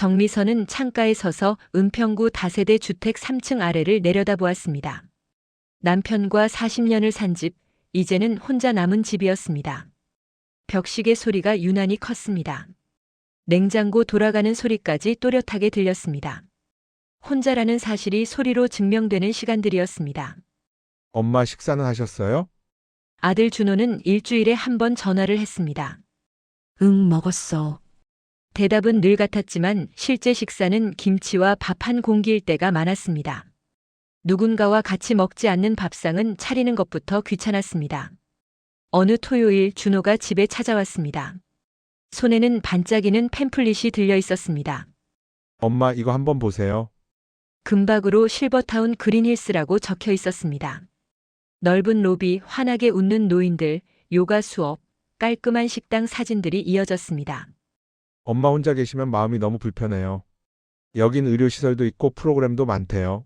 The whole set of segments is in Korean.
정미선은 창가에 서서 은평구 다세대 주택 3층 아래를 내려다보았습니다. 남편과 40년을 산 집, 이제는 혼자 남은 집이었습니다. 벽시계 소리가 유난히 컸습니다. 냉장고 돌아가는 소리까지 또렷하게 들렸습니다. 혼자라는 사실이 소리로 증명되는 시간들이었습니다. 엄마 식사는 하셨어요? 아들 준호는 일주일에 한 번 전화를 했습니다. 응, 먹었어. 대답은 늘 같았지만 실제 식사는 김치와 밥 한 공기일 때가 많았습니다. 누군가와 같이 먹지 않는 밥상은 차리는 것부터 귀찮았습니다. 어느 토요일 준호가 집에 찾아왔습니다. 손에는 반짝이는 팸플릿이 들려 있었습니다. 엄마 이거 한번 보세요. 금박으로 실버타운 그린힐스라고 적혀 있었습니다. 넓은 로비, 환하게 웃는 노인들, 요가 수업, 깔끔한 식당 사진들이 이어졌습니다. 엄마 혼자 계시면 마음이 너무 불편해요. 여긴 의료시설도 있고 프로그램도 많대요.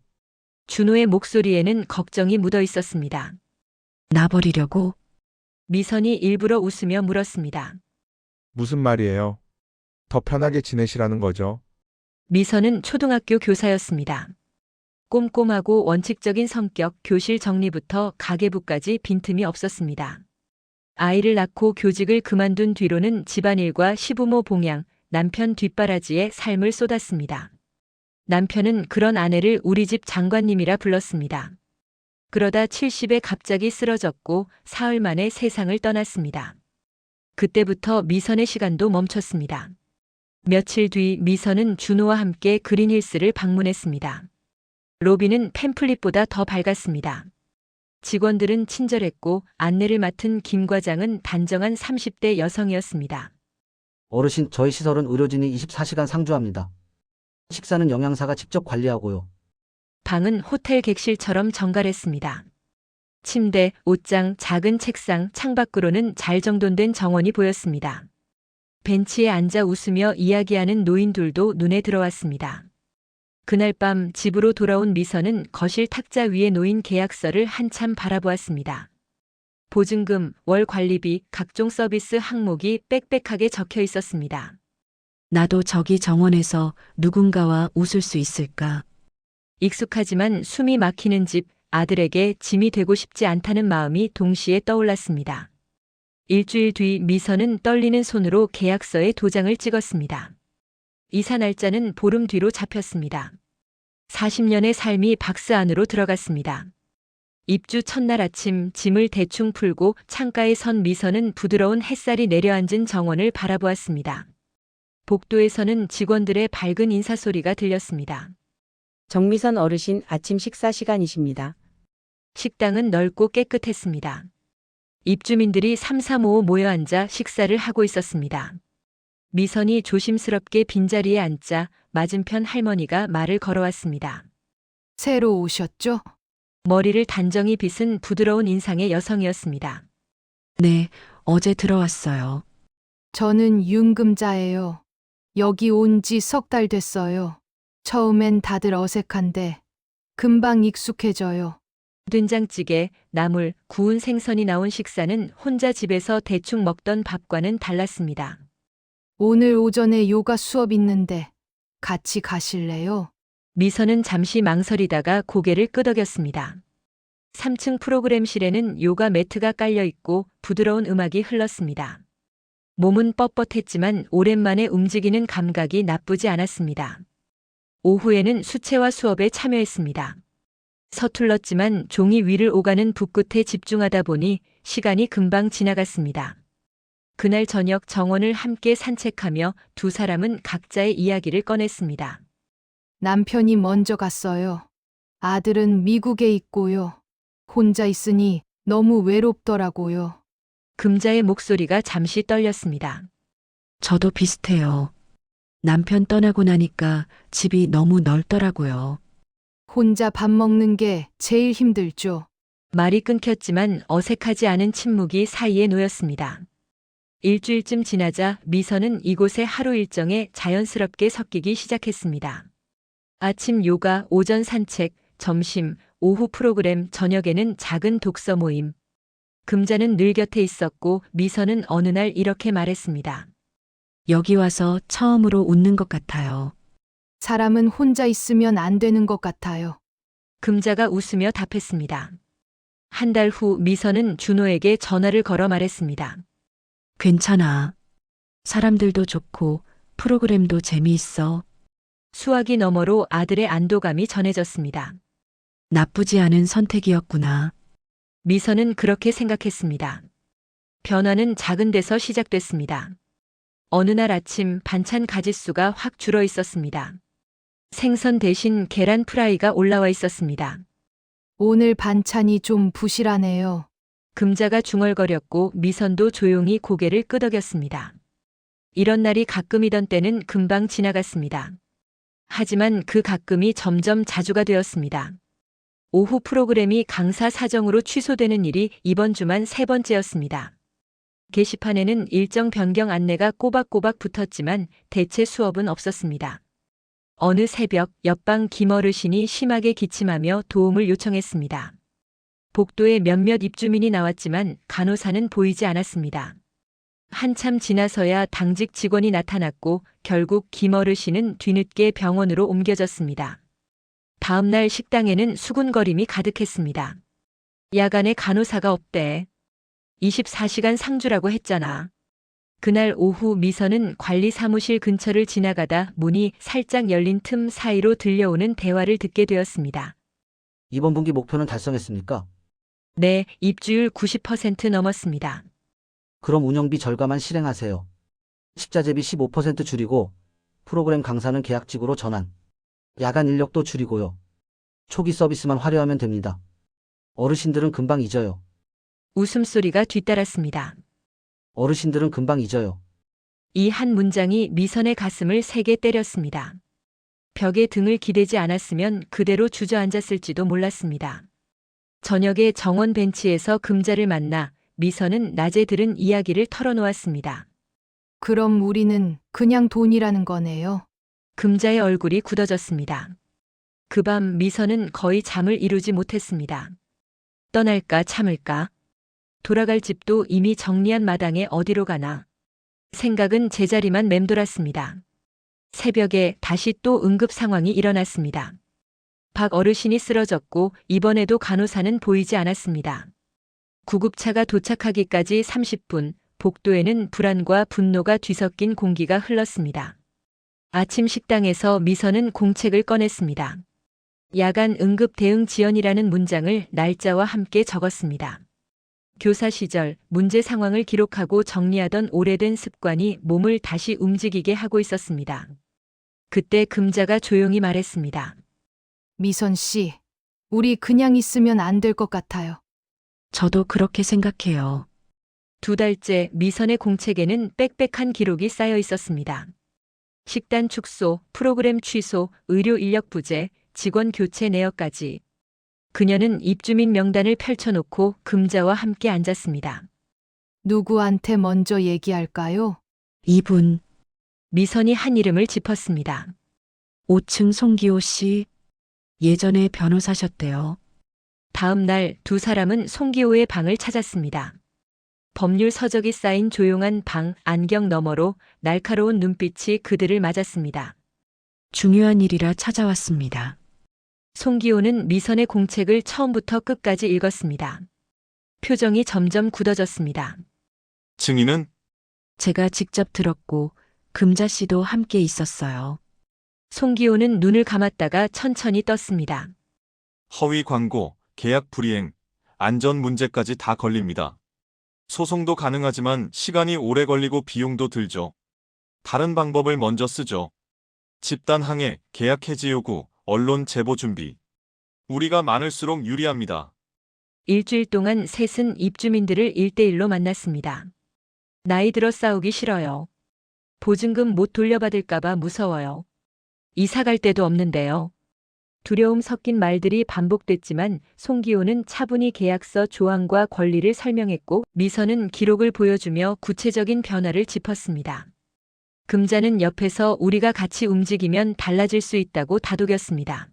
준호의 목소리에는 걱정이 묻어 있었습니다. 나 버리려고? 미선이 일부러 웃으며 물었습니다. 무슨 말이에요? 더 편하게 지내시라는 거죠. 미선은 초등학교 교사였습니다. 꼼꼼하고 원칙적인 성격, 교실 정리부터 가계부까지 빈틈이 없었습니다. 아이를 낳고 교직을 그만둔 뒤로는 집안일과 시부모 봉양, 남편 뒷바라지에 삶을 쏟았습니다. 남편은 그런 아내를 우리 집 장관님이라 불렀습니다. 그러다 70에 갑자기 쓰러졌고 사흘 만에 세상을 떠났습니다. 그때부터 미선의 시간도 멈췄습니다. 며칠 뒤 미선은 준호와 함께 그린힐스를 방문했습니다. 로비는 팸플릿보다 더 밝았습니다. 직원들은 친절했고 안내를 맡은 김 과장은 단정한 30대 여성이었습니다. 어르신, 저희 시설은 의료진이 24시간 상주합니다. 식사는 영양사가 직접 관리하고요. 방은 호텔 객실처럼 정갈했습니다. 침대, 옷장, 작은 책상, 창밖으로는 잘 정돈된 정원이 보였습니다. 벤치에 앉아 웃으며 이야기하는 노인들도 눈에 들어왔습니다. 그날 밤 집으로 돌아온 미선은 거실 탁자 위에 놓인 계약서를 한참 바라보았습니다. 보증금, 월 관리비, 각종 서비스 항목이 빽빽하게 적혀 있었습니다. 나도 저기 정원에서 누군가와 웃을 수 있을까? 익숙하지만 숨이 막히는 집, 아들에게 짐이 되고 싶지 않다는 마음이 동시에 떠올랐습니다. 일주일 뒤 미선은 떨리는 손으로 계약서에 도장을 찍었습니다. 이사 날짜는 보름 뒤로 잡혔습니다. 40년의 삶이 박스 안으로 들어갔습니다. 입주 첫날 아침 짐을 대충 풀고 창가에 선 미선은 부드러운 햇살이 내려앉은 정원을 바라보았습니다. 복도에서는 직원들의 밝은 인사소리가 들렸습니다. 정미선 어르신 아침 식사 시간이십니다. 식당은 넓고 깨끗했습니다. 입주민들이 3, 3, 5 모여 앉아 식사를 하고 있었습니다. 미선이 조심스럽게 빈자리에 앉자 맞은편 할머니가 말을 걸어왔습니다. 새로 오셨죠? 머리를 단정히 빗은 부드러운 인상의 여성이었습니다. 네, 어제 들어왔어요. 저는 윤금자예요. 여기 온 지 석 달 됐어요. 처음엔 다들 어색한데 금방 익숙해져요. 된장찌개, 나물, 구운 생선이 나온 식사는 혼자 집에서 대충 먹던 밥과는 달랐습니다. 오늘 오전에 요가 수업 있는데 같이 가실래요? 미선은 잠시 망설이다가 고개를 끄덕였습니다. 3층 프로그램실에는 요가 매트가 깔려 있고 부드러운 음악이 흘렀습니다. 몸은 뻣뻣했지만 오랜만에 움직이는 감각이 나쁘지 않았습니다. 오후에는 수채화 수업에 참여했습니다. 서툴렀지만 종이 위를 오가는 붓끝에 집중하다 보니 시간이 금방 지나갔습니다. 그날 저녁 정원을 함께 산책하며 두 사람은 각자의 이야기를 꺼냈습니다. 남편이 먼저 갔어요. 아들은 미국에 있고요. 혼자 있으니 너무 외롭더라고요. 금자의 목소리가 잠시 떨렸습니다. 저도 비슷해요. 남편 떠나고 나니까 집이 너무 넓더라고요. 혼자 밥 먹는 게 제일 힘들죠. 말이 끊겼지만 어색하지 않은 침묵이 사이에 놓였습니다. 일주일쯤 지나자 미선은 이곳의 하루 일정에 자연스럽게 섞이기 시작했습니다. 아침 요가, 오전 산책, 점심, 오후 프로그램, 저녁에는 작은 독서 모임. 금자는 늘 곁에 있었고 미선은 어느 날 이렇게 말했습니다. 여기 와서 처음으로 웃는 것 같아요. 사람은 혼자 있으면 안 되는 것 같아요. 금자가 웃으며 답했습니다. 한 달 후 미선은 준호에게 전화를 걸어 말했습니다. 괜찮아. 사람들도 좋고 프로그램도 재미있어. 수화기 너머로 아들의 안도감이 전해졌습니다. 나쁘지 않은 선택이었구나. 미선은 그렇게 생각했습니다. 변화는 작은 데서 시작됐습니다. 어느 날 아침 반찬 가짓수가 확 줄어 있었습니다. 생선 대신 계란 프라이가 올라와 있었습니다. 오늘 반찬이 좀 부실하네요. 금자가 중얼거렸고 미선도 조용히 고개를 끄덕였습니다. 이런 날이 가끔이던 때는 금방 지나갔습니다. 하지만 그 가끔이 점점 자주가 되었습니다. 오후 프로그램이 강사 사정으로 취소되는 일이 이번 주만 3번째였습니다. 게시판에는 일정 변경 안내가 꼬박꼬박 붙었지만 대체 수업은 없었습니다. 어느 새벽 옆방 김어르신이 심하게 기침하며 도움을 요청했습니다. 복도에 몇몇 입주민이 나왔지만 간호사는 보이지 않았습니다. 한참 지나서야 당직 직원이 나타났고 결국 김어르신은 뒤늦게 병원으로 옮겨졌습니다. 다음 날 식당에는 수군거림이 가득했습니다. 야간에 간호사가 없대. 24시간 상주라고 했잖아. 그날 오후 미선은 관리 사무실 근처를 지나가다 문이 살짝 열린 틈 사이로 들려오는 대화를 듣게 되었습니다. 이번 분기 목표는 달성했습니까? 네, 입주율 90% 넘었습니다. 그럼 운영비 절감안 실행하세요. 식자재비 15% 줄이고 프로그램 강사는 계약직으로 전환. 야간 인력도 줄이고요. 초기 서비스만 화려하면 됩니다. 어르신들은 금방 잊어요. 웃음소리가 뒤따랐습니다. 어르신들은 금방 잊어요. 이 한 문장이 미선의 가슴을 세게 때렸습니다. 벽에 등을 기대지 않았으면 그대로 주저앉았을지도 몰랐습니다. 저녁에 정원 벤치에서 금자를 만나 미선은 낮에 들은 이야기를 털어놓았습니다. 그럼 우리는 그냥 돈이라는 거네요. 금자의 얼굴이 굳어졌습니다. 그 밤 미선은 거의 잠을 이루지 못했습니다. 떠날까 참을까? 돌아갈 집도 이미 정리한 마당에 어디로 가나? 생각은 제자리만 맴돌았습니다. 새벽에 다시 또 응급 상황이 일어났습니다. 박 어르신이 쓰러졌고 이번에도 간호사는 보이지 않았습니다. 구급차가 도착하기까지 30분, 복도에는 불안과 분노가 뒤섞인 공기가 흘렀습니다. 아침 식당에서 미선은 공책을 꺼냈습니다. 야간 응급 대응 지연이라는 문장을 날짜와 함께 적었습니다. 교사 시절 문제 상황을 기록하고 정리하던 오래된 습관이 몸을 다시 움직이게 하고 있었습니다. 그때 금자가 조용히 말했습니다. 미선 씨, 우리 그냥 있으면 안 될 것 같아요. 저도 그렇게 생각해요. 2달째 미선의 공책에는 빽빽한 기록이 쌓여 있었습니다. 식단 축소, 프로그램 취소, 의료 인력 부재, 직원 교체 내역까지. 그녀는 입주민 명단을 펼쳐놓고 금자와 함께 앉았습니다. 누구한테 먼저 얘기할까요? 이분, 미선이 한 이름을 짚었습니다. 5층 송기호 씨. 예전에 변호사셨대요. 다음 날 2사람은 송기호의 방을 찾았습니다. 법률 서적이 쌓인 조용한 방, 안경 너머로 날카로운 눈빛이 그들을 맞았습니다. 중요한 일이라 찾아왔습니다. 송기호는 미선의 공책을 처음부터 끝까지 읽었습니다. 표정이 점점 굳어졌습니다. 증인은 제가 직접 들었고 금자 씨도 함께 있었어요. 송기호는 눈을 감았다가 천천히 떴습니다. 허위 광고, 계약 불이행, 안전 문제까지 다 걸립니다. 소송도 가능하지만 시간이 오래 걸리고 비용도 들죠. 다른 방법을 먼저 쓰죠. 집단 항해, 계약 해지 요구, 언론 제보 준비. 우리가 많을수록 유리합니다. 일주일 동안 셋은 입주민들을 1대1로 만났습니다. 나이 들어 싸우기 싫어요. 보증금 못 돌려받을까봐 무서워요. 이사 갈 데도 없는데요. 두려움 섞인 말들이 반복됐지만 송기호는 차분히 계약서 조항과 권리를 설명했고 미선은 기록을 보여주며 구체적인 변화를 짚었습니다. 금자는 옆에서 우리가 같이 움직이면 달라질 수 있다고 다독였습니다.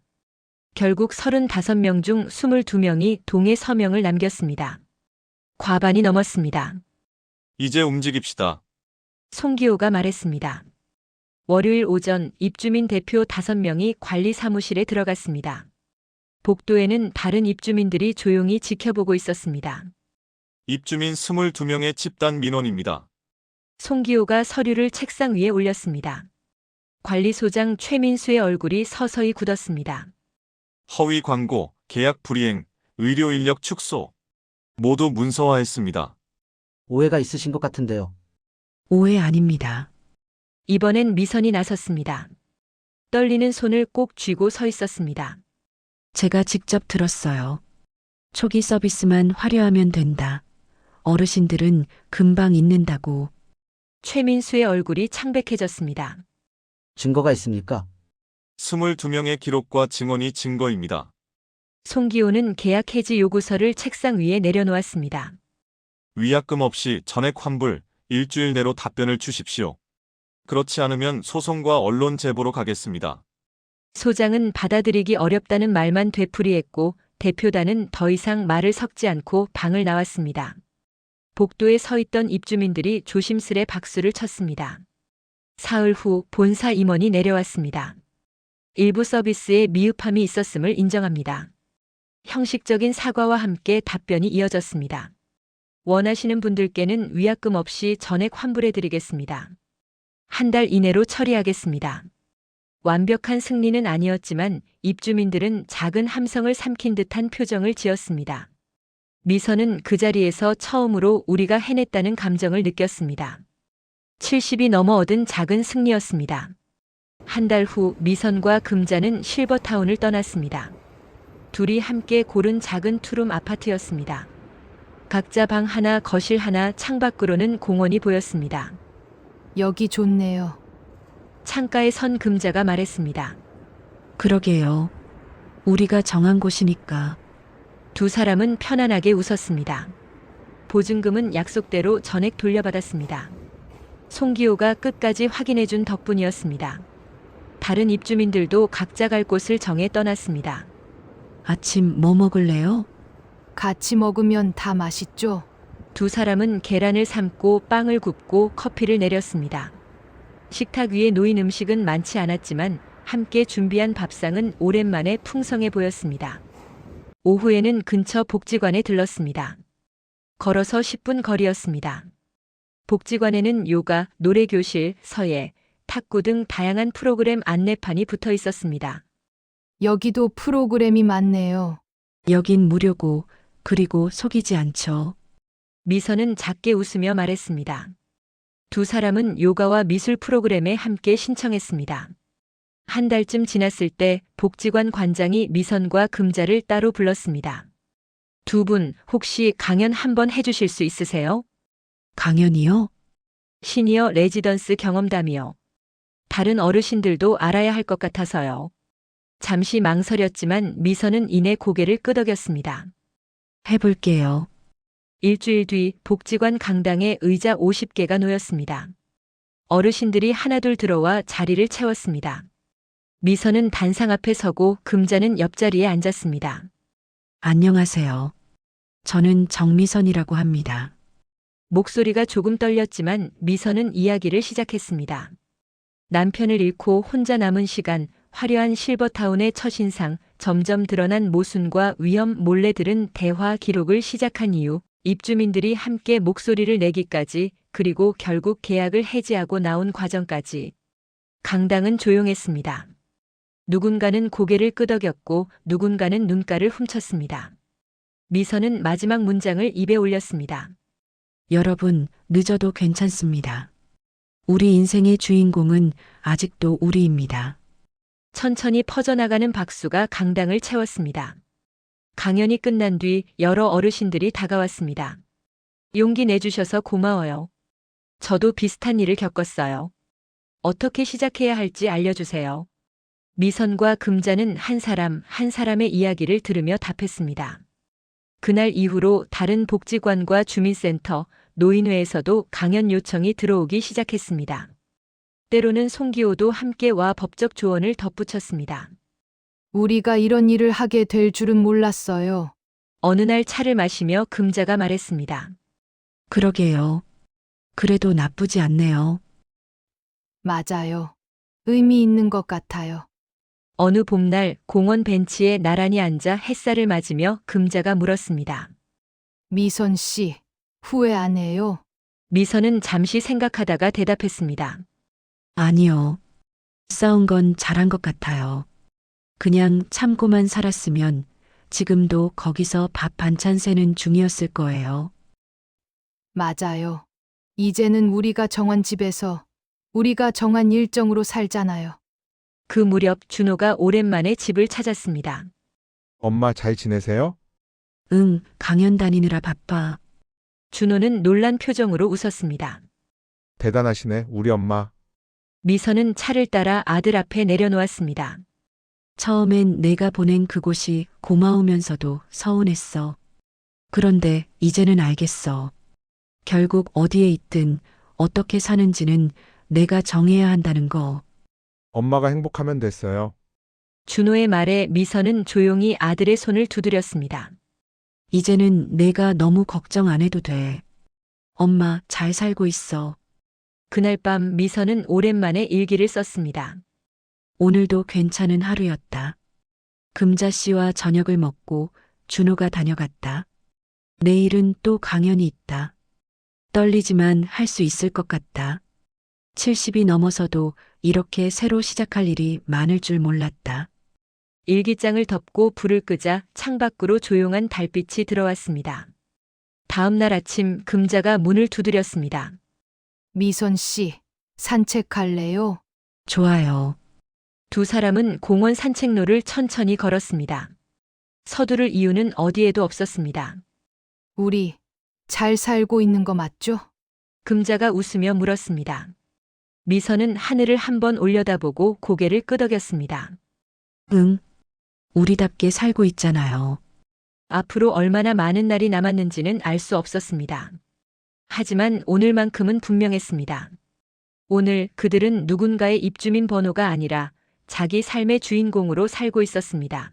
결국 35명 중 22명이 동의 서명을 남겼습니다. 과반이 넘었습니다. 이제 움직입시다. 송기호가 말했습니다. 월요일 오전 입주민 대표 5명이 관리 사무실에 들어갔습니다. 복도에는 다른 입주민들이 조용히 지켜보고 있었습니다. 입주민 22명의 집단 민원입니다. 송기호가 서류를 책상 위에 올렸습니다. 관리소장 최민수의 얼굴이 서서히 굳었습니다. 허위 광고, 계약 불이행, 의료 인력 축소. 모두 문서화했습니다. 오해가 있으신 것 같은데요. 오해 아닙니다. 이번엔 미선이 나섰습니다. 떨리는 손을 꼭 쥐고 서 있었습니다. 제가 직접 들었어요. 초기 서비스만 화려하면 된다. 어르신들은 금방 잊는다고. 최민수의 얼굴이 창백해졌습니다. 증거가 있습니까? 22명의 기록과 증언이 증거입니다. 송기호는 계약 해지 요구서를 책상 위에 내려놓았습니다. 위약금 없이 전액 환불, 일주일 내로 답변을 주십시오. 그렇지 않으면 소송과 언론 제보로 가겠습니다. 소장은 받아들이기 어렵다는 말만 되풀이했고 대표단은 더 이상 말을 섞지 않고 방을 나왔습니다. 복도에 서 있던 입주민들이 조심스레 박수를 쳤습니다. 사흘 후 본사 임원이 내려왔습니다. 일부 서비스에 미흡함이 있었음을 인정합니다. 형식적인 사과와 함께 답변이 이어졌습니다. 원하시는 분들께는 위약금 없이 전액 환불해드리겠습니다. 한 달 이내로 처리하겠습니다. 완벽한 승리는 아니었지만 입주민들은 작은 함성을 삼킨 듯한 표정을 지었습니다. 미선은 그 자리에서 처음으로 우리가 해냈다는 감정을 느꼈습니다. 70이 넘어 얻은 작은 승리였습니다. 한 달 후 미선과 금자는 실버타운을 떠났습니다. 둘이 함께 고른 작은 투룸 아파트였습니다. 각자 방 하나, 거실 하나, 창밖으로는 공원이 보였습니다. 여기 좋네요. 창가에 선 금자가 말했습니다. 그러게요. 우리가 정한 곳이니까. 두 사람은 편안하게 웃었습니다. 보증금은 약속대로 전액 돌려받았습니다. 송기호가 끝까지 확인해준 덕분이었습니다. 다른 입주민들도 각자 갈 곳을 정해 떠났습니다. 아침 뭐 먹을래요? 같이 먹으면 다 맛있죠? 두 사람은 계란을 삶고 빵을 굽고 커피를 내렸습니다. 식탁 위에 놓인 음식은 많지 않았지만 함께 준비한 밥상은 오랜만에 풍성해 보였습니다. 오후에는 근처 복지관에 들렀습니다. 걸어서 10분 거리였습니다. 복지관에는 요가, 노래교실, 서예, 탁구 등 다양한 프로그램 안내판이 붙어 있었습니다. 여기도 프로그램이 많네요. 여긴 무료고, 그리고 속이지 않죠. 미선은 작게 웃으며 말했습니다. 두 사람은 요가와 미술 프로그램에 함께 신청했습니다. 한 달쯤 지났을 때 복지관 관장이 미선과 금자를 따로 불렀습니다. 두 분 혹시 강연 한번 해주실 수 있으세요? 강연이요? 시니어 레지던스 경험담이요. 다른 어르신들도 알아야 할 것 같아서요. 잠시 망설였지만 미선은 이내 고개를 끄덕였습니다. 해볼게요. 일주일 뒤 복지관 강당에 의자 50개가 놓였습니다. 어르신들이 하나둘 들어와 자리를 채웠습니다. 미선은 단상 앞에 서고 금자는 옆자리에 앉았습니다. 안녕하세요. 저는 정미선이라고 합니다. 목소리가 조금 떨렸지만 미선은 이야기를 시작했습니다. 남편을 잃고 혼자 남은 시간, 화려한 실버타운의 첫인상, 점점 드러난 모순과 위험 몰래 들은 대화 기록을 시작한 이유, 입주민들이 함께 목소리를 내기까지, 그리고 결국 계약을 해지하고 나온 과정까지. 강당은 조용했습니다. 누군가는 고개를 끄덕였고 누군가는 눈가를 훔쳤습니다. 미선은 마지막 문장을 입에 올렸습니다. 여러분, 늦어도 괜찮습니다. 우리 인생의 주인공은 아직도 우리입니다. 천천히 퍼져나가는 박수가 강당을 채웠습니다. 강연이 끝난 뒤 여러 어르신들이 다가왔습니다. 용기 내주셔서 고마워요. 저도 비슷한 일을 겪었어요. 어떻게 시작해야 할지 알려주세요. 미선과 금자는 한 사람 한 사람의 이야기를 들으며 답했습니다. 그날 이후로 다른 복지관과 주민센터, 노인회에서도 강연 요청이 들어오기 시작했습니다. 때로는 송기호도 함께 와 법적 조언을 덧붙였습니다. 우리가 이런 일을 하게 될 줄은 몰랐어요. 어느 날 차를 마시며 금자가 말했습니다. 그러게요. 그래도 나쁘지 않네요. 맞아요. 의미 있는 것 같아요. 어느 봄날 공원 벤치에 나란히 앉아 햇살을 맞으며 금자가 물었습니다. 미선 씨, 후회 안 해요? 미선은 잠시 생각하다가 대답했습니다. 아니요. 싸운 건 잘한 것 같아요. 그냥 참고만 살았으면 지금도 거기서 밥 반찬 세는 중이었을 거예요. 맞아요. 이제는 우리가 정한 집에서 우리가 정한 일정으로 살잖아요. 그 무렵 준호가 오랜만에 집을 찾았습니다. 엄마 잘 지내세요? 응, 강연 다니느라 바빠. 준호는 놀란 표정으로 웃었습니다. 대단하시네, 우리 엄마. 미선은 차를 따라 아들 앞에 내려놓았습니다. 처음엔 내가 보낸 그곳이 고마우면서도 서운했어. 그런데 이제는 알겠어. 결국 어디에 있든 어떻게 사는지는 내가 정해야 한다는 거. 엄마가 행복하면 됐어요. 준호의 말에 미선은 조용히 아들의 손을 두드렸습니다. 이제는 내가 너무 걱정 안 해도 돼. 엄마 잘 살고 있어. 그날 밤 미선은 오랜만에 일기를 썼습니다. 오늘도 괜찮은 하루였다. 금자 씨와 저녁을 먹고 준호가 다녀갔다. 내일은 또 강연이 있다. 떨리지만 할 수 있을 것 같다. 70이 넘어서도 이렇게 새로 시작할 일이 많을 줄 몰랐다. 일기장을 덮고 불을 끄자 창밖으로 조용한 달빛이 들어왔습니다. 다음 날 아침 금자가 문을 두드렸습니다. 미선 씨, 산책할래요? 좋아요. 두 사람은 공원 산책로를 천천히 걸었습니다. 서두를 이유는 어디에도 없었습니다. 우리 잘 살고 있는 거 맞죠? 금자가 웃으며 물었습니다. 미선은 하늘을 한번 올려다보고 고개를 끄덕였습니다. 응. 우리답게 살고 있잖아요. 앞으로 얼마나 많은 날이 남았는지는 알 수 없었습니다. 하지만 오늘만큼은 분명했습니다. 오늘 그들은 누군가의 입주민 번호가 아니라 자기 삶의 주인공으로 살고 있었습니다.